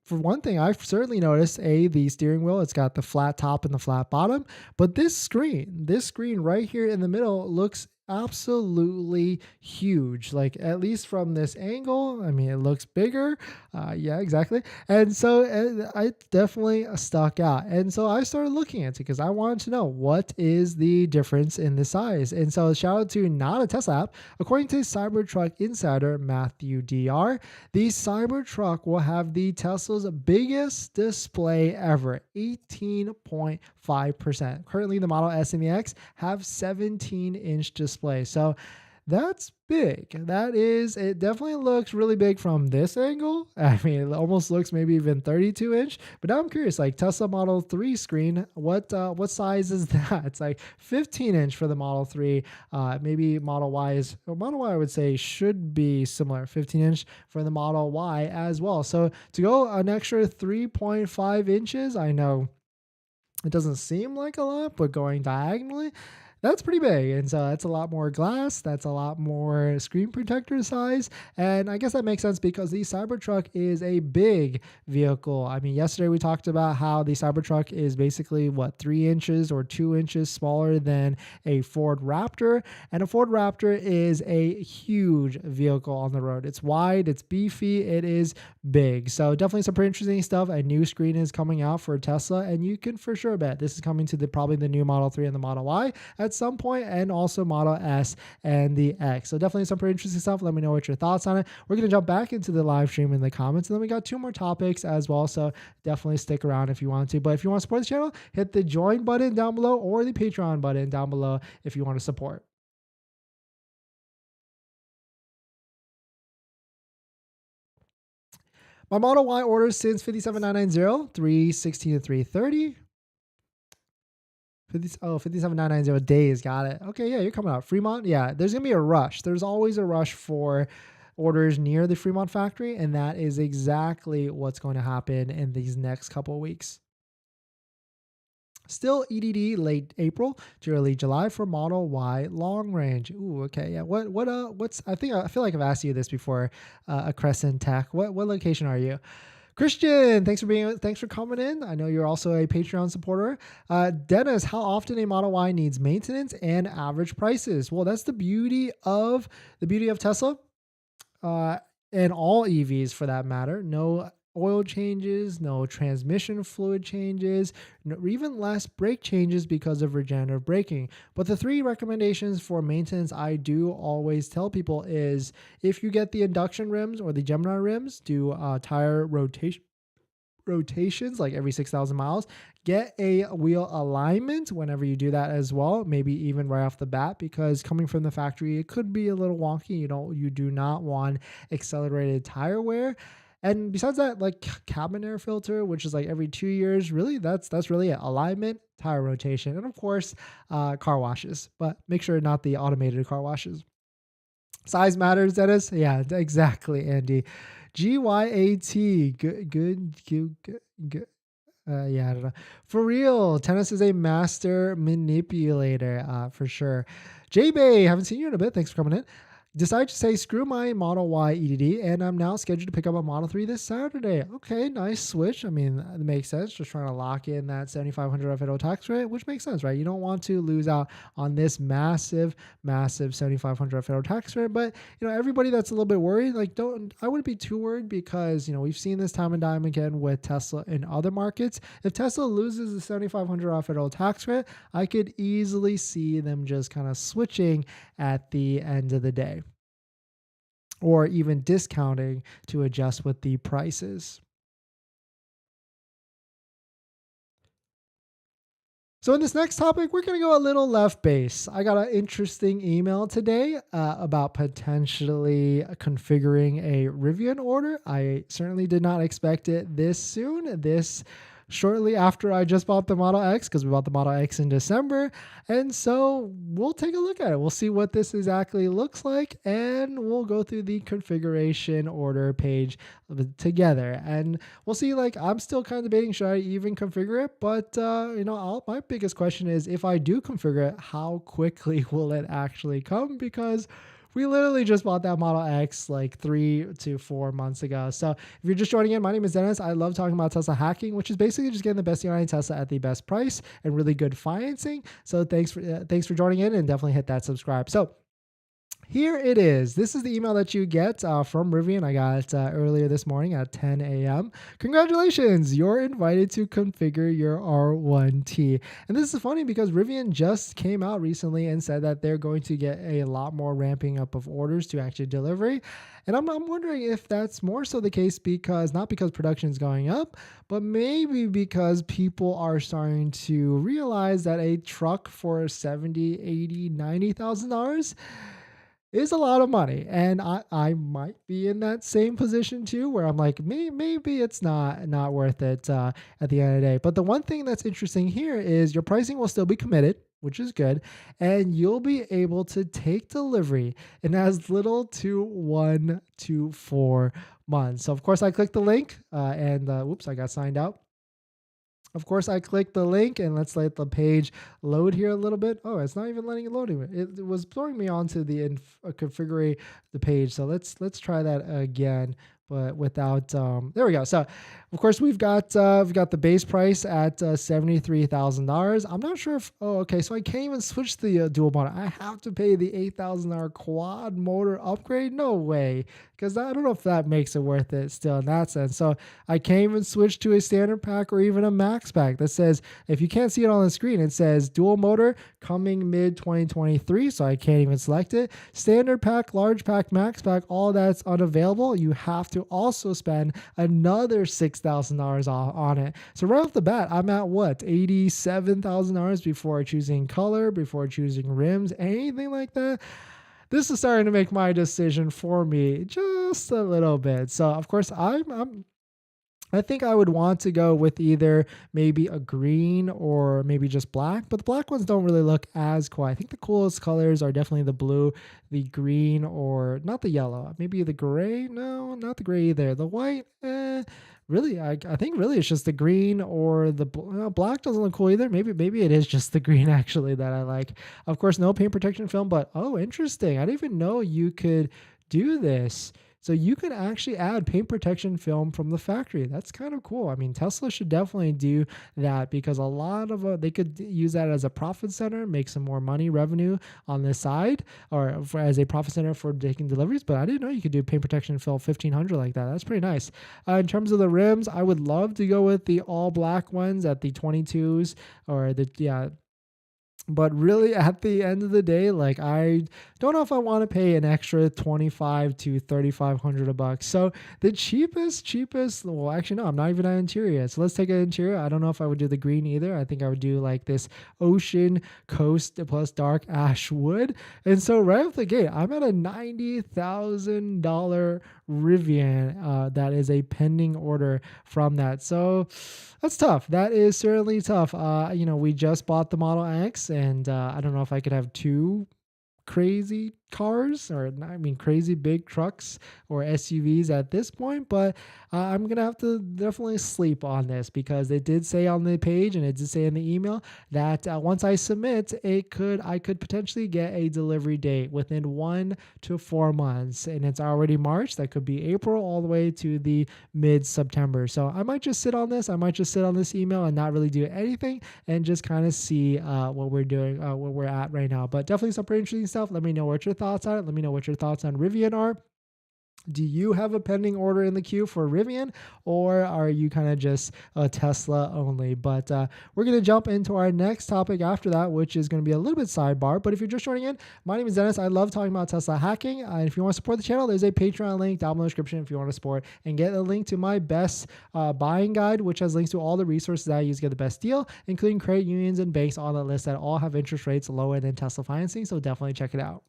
for one thing, I certainly noticed the steering wheel. It's got the flat top and the flat bottom, but this screen right here in the middle looks absolutely huge. Like, at least from this angle, I mean, it looks bigger. Yeah, exactly. And so I definitely stuck out. And so I started looking at it because I wanted to know what is the difference in the size. And so shout out to Not a Tesla App. According to Cybertruck insider Matthew Dr., the Cybertruck will have the Tesla's biggest display ever, 18.5%. Currently, the Model S and the X have 17-inch display. So that's big. It definitely looks really big from this angle. I mean, it almost looks maybe even 32-inch. But now I'm curious, like Tesla Model 3 screen, what size is that? It's like 15-inch for the Model 3. Maybe Model Y I would say should be similar, 15-inch for the Model Y as well. So to go an extra 3.5 inches, I know it doesn't seem like a lot, but going diagonally, that's pretty big. And so that's a lot more glass. That's a lot more screen protector size. And I guess that makes sense because the Cybertruck is a big vehicle. I mean, yesterday we talked about how the Cybertruck is basically 3 inches or 2 inches smaller than a Ford Raptor. And a Ford Raptor is a huge vehicle on the road. It's wide, it's beefy, it is big. So definitely some pretty interesting stuff. A new screen is coming out for Tesla, and you can for sure bet this is coming to probably the new Model 3 and the Model Y at some point, and also Model S and the X. So definitely some pretty interesting stuff. Let me know what your thoughts on it. We're going to jump back into the live stream in the comments, and then we got 2 more topics as well. So definitely stick around if you want to. But if you want to support the channel, hit the join button down below or the Patreon button down below if you want to support. My Model Y orders since 57,990, 316 to 330. 57,990 days. Got it. Okay, yeah, you're coming out. Fremont, yeah, there's going to be a rush. There's always a rush for orders near the Fremont factory, and that is exactly what's going to happen in these next couple of weeks. Still EDD late April to early July for Model Y long range. Ooh, okay, yeah. What's I feel like I've asked you this before. A Crescent Tech. What location are you? Christian, thanks for coming in. I know you're also a Patreon supporter. Dennis, how often a Model Y needs maintenance and average prices? Well, that's the beauty of Tesla, and all EVs for that matter. No oil changes, no transmission fluid changes, or even less brake changes because of regenerative braking. But the 3 recommendations for maintenance I do always tell people is, if you get the induction rims or the Gemini rims, do tire rotations like every 6,000 miles. Get a wheel alignment whenever you do that as well, maybe even right off the bat, because coming from the factory, it could be a little wonky. You do not want accelerated tire wear. And besides that, like cabin air filter, which is like every 2 years, really, that's really it. Alignment, tire rotation, and of course, car washes. But make sure not the automated car washes. Size matters, Dennis. Yeah, exactly, Andy. GYAT, good. Yeah, I don't know. For real, Tennis is a master manipulator, for sure. J-Bay, haven't seen you in a bit. Thanks for coming in. Decide to say screw my Model Y EDD, and I'm now scheduled to pick up a Model 3 this Saturday. Okay, nice switch. I mean, it makes sense. Just trying to lock in that 7,500 federal tax rate, which makes sense, right? You don't want to lose out on this massive, massive 7,500 federal tax rate. But everybody that's a little bit worried, like, I wouldn't be too worried because we've seen this time and time again with Tesla in other markets. If Tesla loses the 7,500 federal tax rate, I could easily see them just kind of switching at the end of the day, or even discounting to adjust with the prices. So in this next topic, we're going to go a little left base. I got an interesting email today about potentially configuring a Rivian order. I certainly did not expect it this soon. This shortly after I just bought the Model X, because we bought the Model X in December. And so we'll take a look at it. We'll see what this exactly looks like, and we'll go through the configuration order page together. And we'll see, like, I'm still kind of debating, should I even configure it? But, my biggest question is, if I do configure it, how quickly will it actually come? Because we literally just bought that Model X like 3 to 4 months ago. So if you're just joining in, my name is Dennis. I love talking about Tesla hacking, which is basically just getting the best deal on Tesla at the best price and really good financing. So thanks for joining in, and definitely hit that subscribe. So here it is. This is the email that you get from Rivian. I got it earlier this morning at 10 a.m. Congratulations, you're invited to configure your R1T. And this is funny because Rivian just came out recently and said that they're going to get a lot more ramping up of orders to actually delivery. And I'm wondering if that's more so the case because, not because production is going up, but maybe because people are starting to realize that a truck for $70,000, $80,000, $90,000 is a lot of money. And I might be in that same position too, where I'm like, maybe it's not worth it at the end of the day. But the one thing that's interesting here is your pricing will still be committed, which is good. And you'll be able to take delivery in as little to 1 to 4 months. So of course I clicked the link and whoops, I got signed out. Of course, I clicked the link, and let's let the page load here a little bit. Oh, it's not even letting it load. It was throwing me onto the configuring the page. So let's try that again, but without. There we go. So, of course, we've got the base price at $73,000. I'm not sure if. Oh, okay. So I can't even switch the dual motor. I have to pay the $8,000 quad motor upgrade. No way. Because I don't know if that makes it worth it still in that sense. So I can't even switch to a standard pack or even a max pack that says, if you can't see it on the screen, it says dual motor coming mid 2023. So I can't even select it. Standard pack, large pack, max pack, all that's unavailable. You have to also spend another $6,000 on it. So right off the bat, I'm at what? $87,000 before choosing color, before choosing rims, anything like that. This is starting to make my decision for me just a little bit. So of course I think I would want to go with either maybe a green or maybe just black, but the black ones don't really look as cool. I think the coolest colors are definitely the blue, the green, or not the yellow, maybe the gray. No, not the gray either. The white, really, I think really it's just the green or the black doesn't look cool either. Maybe it is just the green actually that I like. Of course, no paint protection film, but oh, interesting. I didn't even know you could do this. So you can actually add paint protection film from the factory. That's kind of cool. I mean, Tesla should definitely do that because a lot of they could use that as a profit center, make some more money, revenue on this side, or as a profit center for taking deliveries. But I didn't know you could do paint protection film 1,500 like that. That's pretty nice. In terms of the rims, I would love to go with the all black ones at the 22s or but really, at the end of the day, like, I don't know if I want to pay an extra 25 to 3,500 bucks. So the cheapest. Well, actually, no, I'm not even an interior. So let's take an interior. I don't know if I would do the green either. I think I would do like this ocean coast plus dark ash wood. And so right off the gate, I'm at a $90,000 Rivian. That is a pending order from that. So that's tough. That is certainly tough. We just bought the Model X, and I don't know if I could have two crazy cars, or I mean crazy big trucks or SUVs at this point, but I'm gonna have to definitely sleep on this, because it did say on the page and it did say in the email that once I submit, I could potentially get a delivery date within 1 to 4 months, and it's already March. That could be April all the way to the mid-September. So I might just sit on this. I might just sit on this email and not really do anything, and just kind of see what we're doing, where we're at right now. But definitely some pretty interesting stuff. Let me know what your thoughts are. Let me know what your thoughts on Rivian are. Do you have a pending order in the queue for Rivian, or are you kind of just a Tesla only? But we're going to jump into our next topic after that, which is going to be a little bit sidebar. But if you're just joining in, my name is Dennis. I love talking about Tesla hacking. And if you want to support the channel, there's a Patreon link down below the description if you want to support, and get a link to my best buying guide, which has links to all the resources that I use to get the best deal, including credit unions and banks on the list that all have interest rates lower than Tesla financing. So definitely check it out.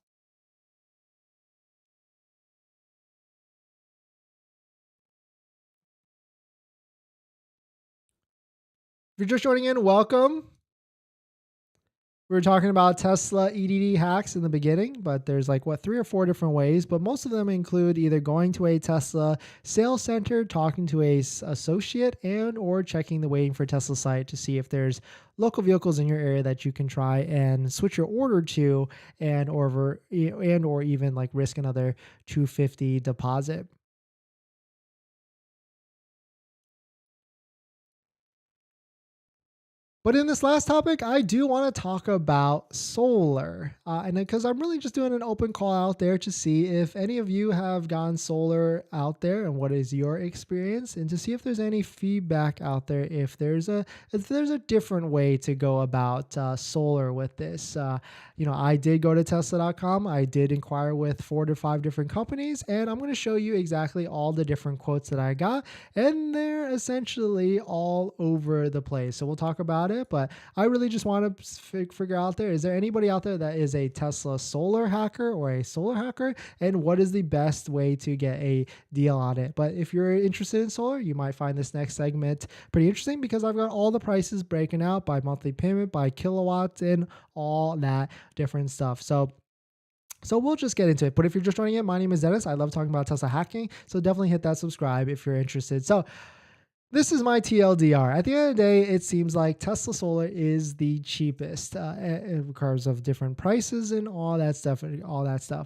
If you're just joining in, welcome. We were talking about Tesla EDD hacks in the beginning, but there's like 3 or 4 different ways, but most of them include either going to a Tesla sales center, talking to a associate, and or checking the waiting for Tesla site to see if there's local vehicles in your area that you can try and switch your order to, and or even like risk another 250 deposit. But in this last topic, I do want to talk about solar. And because I'm really just doing an open call out there to see if any of you have gone solar out there and what is your experience, and to see if there's any feedback out there, if there's a different way to go about solar with this. I did go to Tesla.com. I did inquire with 4 to 5 different companies, and I'm going to show you exactly all the different quotes that I got, and they're essentially all over the place. So we'll talk about it, but I really just want to figure out there, is there anybody out there that is a Tesla solar hacker or a solar hacker, and what is the best way to get a deal on it? But if you're interested in solar, you might find this next segment pretty interesting, because I've got all the prices broken out by monthly payment, by kilowatts, and all that different stuff. So we'll just get into it. But if you're just joining in, my name is Dennis. I love talking about Tesla hacking, so definitely hit that subscribe if you're interested. So this is my TLDR. At the end of the day, it seems like Tesla Solar is the cheapest in regards of different prices and all that stuff.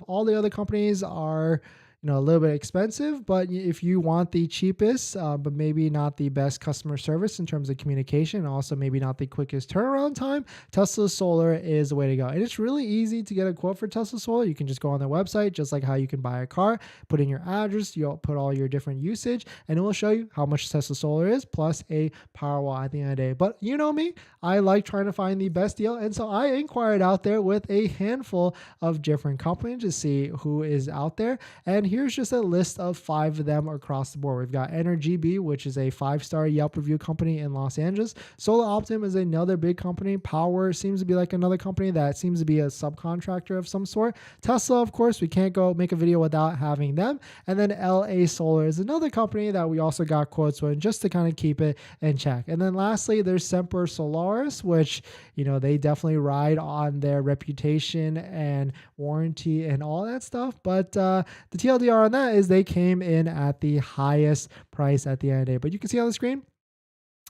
All the other companies are, a little bit expensive, but if you want the cheapest, but maybe not the best customer service in terms of communication, and also maybe not the quickest turnaround time, Tesla Solar is the way to go. And it's really easy to get a quote for Tesla Solar. You can just go on their website, just like how you can buy a car, put in your address, you'll put all your different usage, and it will show you how much Tesla Solar is, plus a Powerwall at the end of the day. But you know me, I like trying to find the best deal, and so I inquired out there with a handful of different companies to see who is out there. And here's just a list of 5 of them across the board. We've got EnergyB, which is a 5-star Yelp review company in Los Angeles. Solar Optim is another big company. Power seems to be like another company that seems to be a subcontractor of some sort. Tesla, of course, we can't go make a video without having them. And then LA Solar is another company that we also got quotes with, just to kind of keep it in check. And then lastly, there's Semper Solaris, which, they definitely ride on their reputation and warranty and all that stuff. But the TLDR on that is they came in at the highest price at the end of the day. But you can see on the screen,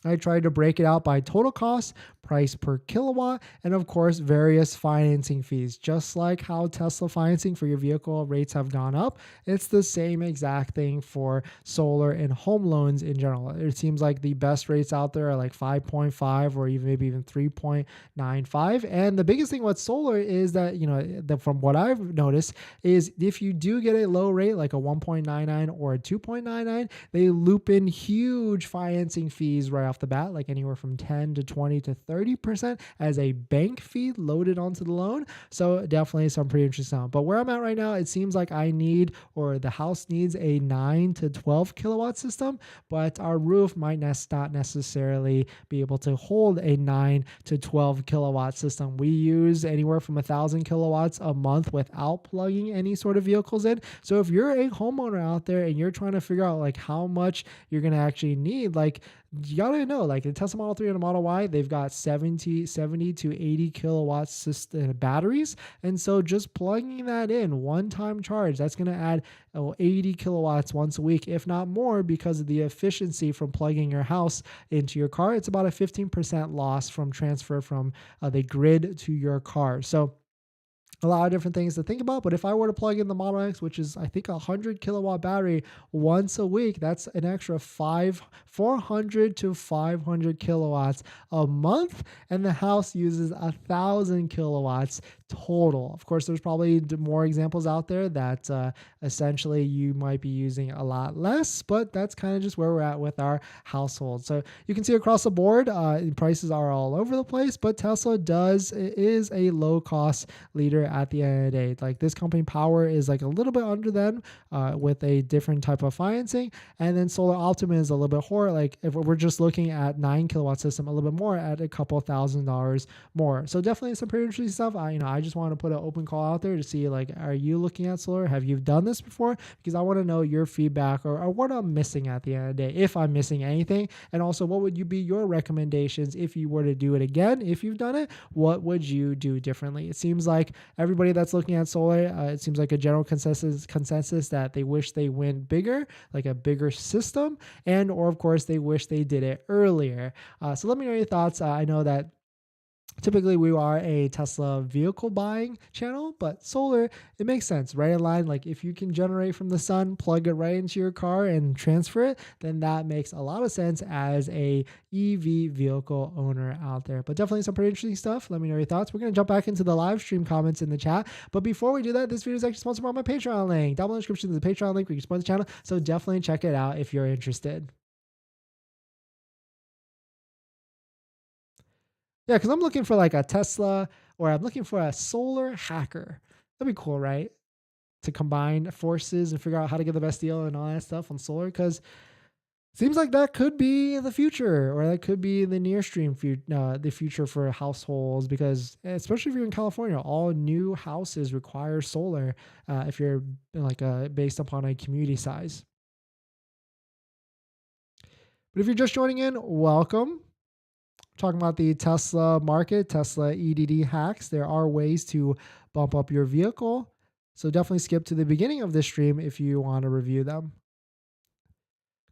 I tried to break it out by total cost, price per kilowatt, and of course, various financing fees. Just like how Tesla financing for your vehicle rates have gone up, it's the same exact thing for solar and home loans in general. It seems like the best rates out there are like 5.5 or maybe even 3.95. And the biggest thing with solar is that, from what I've noticed, is if you do get a low rate, like a 1.99 or a 2.99, they loop in huge financing fees right off the bat, like anywhere from 10 to 20 to 30% as a bank fee loaded onto the loan. So definitely some pretty interesting stuff. But where I'm at right now, it seems like the house needs a 9 to 12 kilowatt system, but our roof might not necessarily be able to hold a 9 to 12 kilowatt system. We use anywhere from 1,000 kilowatts a month without plugging any sort of vehicles in. So if you're a homeowner out there and you're trying to figure out like how much you're going to actually need, like you gotta know, like the Tesla Model 3 and the Model Y, they've got 70 to 80 kilowatts batteries. And so just plugging that in, one-time charge, that's going to add 80 kilowatts once a week, if not more, because of the efficiency from plugging your house into your car. It's about a 15% loss from transfer from the grid to your car. So a lot of different things to think about. But if I were to plug in the Model X, which is I think 100 kilowatt battery once a week, that's an extra 400 to 500 kilowatts a month, and the house uses 1,000 kilowatts total. Of course, there's probably more examples out there that essentially you might be using a lot less, but that's kind of just where we're at with our household. So you can see across the board, prices are all over the place, but Tesla is a low cost leader at the end of the day. Like this company Power is like a little bit under them with a different type of financing, and then Solar Optima is a little bit more. Like if we're just looking at 9 kilowatt system, a little bit more at a couple $1,000s more. So definitely some pretty interesting stuff. I just want to put an open call out there to see, like, are you looking at solar? Have you done this before? Because I want to know your feedback or what I'm missing at the end of the day, if I'm missing anything. And also, what would you be your recommendations if you were to do it again? If you've done it, what would you do differently? It seems like everybody that's looking at solar, it seems like a general consensus that they wish they went bigger, like a bigger system, and or of course they wish they did it earlier. So let me know your thoughts. I know that typically we are a Tesla vehicle buying channel, but solar, it makes sense, right in line. Like if you can generate from the sun, plug it right into your car and transfer it, then that makes a lot of sense as a EV vehicle owner out there. But definitely some pretty interesting stuff. Let me know your thoughts. We're going to jump back into the live stream comments in the chat. But before we do that, this video is actually sponsored by my Patreon link. Down below in the description is the Patreon link where you can support the channel. So definitely check it out if you're interested. Yeah, because I'm looking for like a Tesla, or I'm looking for a solar hacker. That'd be cool, right? To combine forces and figure out how to get the best deal and all that stuff on solar. Because it seems like that could be the future, or that could be the near stream the future for households. Because especially if you're in California, all new houses require solar if you're like based upon a community size. But if you're just joining in, welcome. Talking about the Tesla market, Tesla EDD hacks. There are ways to bump up your vehicle. So definitely skip to the beginning of this stream if you want to review them.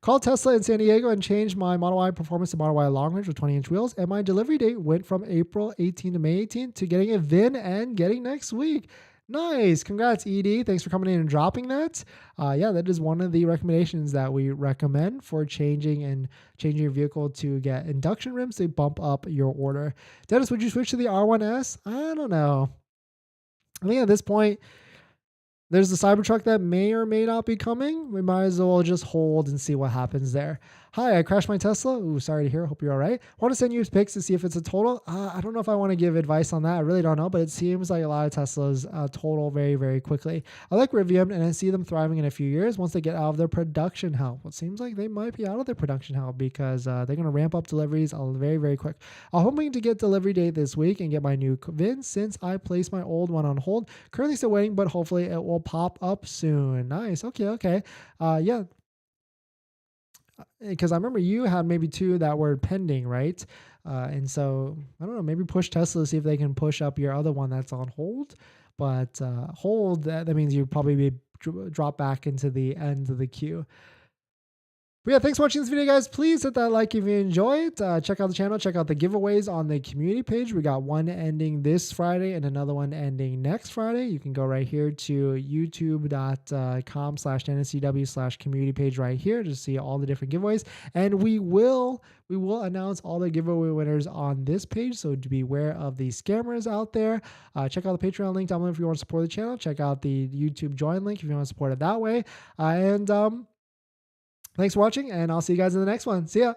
Called Tesla in San Diego and changed my Model Y performance to Model Y long range with 20-inch wheels. And my delivery date went from April 18 to May 18 to getting a VIN and getting next week. Nice. Congrats, ED. Thanks for coming in and dropping that. Yeah, that is one of the recommendations that we recommend for changing your vehicle to get induction rims to bump up your order. Dennis, would you switch to the R1S? I don't know. I think at this point, there's the Cybertruck that may or may not be coming. We might as well just hold and see what happens there. Hi, I crashed my Tesla. Ooh, sorry to hear. Hope you're all right. Want to send you pics to see if it's a total. I don't know if I want to give advice on that. I really don't know, but it seems like a lot of Teslas total very, very quickly. I like Rivian, and I see them thriving in a few years once they get out of their production hell. It seems like they might be out of their production hell because they're going to ramp up deliveries very, very quick. I'm hoping to get delivery date this week and get my new VIN since I placed my old one on hold. Currently still waiting, but hopefully it will pop up soon. Nice. Okay. Yeah. Because I remember you had maybe 2 that were pending, right? And so, I don't know, maybe push Tesla to see if they can push up your other one that's on hold. But hold, that means you probably be drop back into the end of the queue. But yeah, thanks for watching this video, guys. Please hit that like if you enjoyed. Check out the channel. Check out the giveaways on the community page. We got one ending this Friday and another one ending next Friday. You can go right here to youtube.com/DennisCW/community page right here to see all the different giveaways. And we will announce all the giveaway winners on this page. So to be aware of the scammers out there. Check out the Patreon link down below if you want to support the channel. Check out the YouTube join link if you want to support it that way. Thanks for watching, and I'll see you guys in the next one. See ya.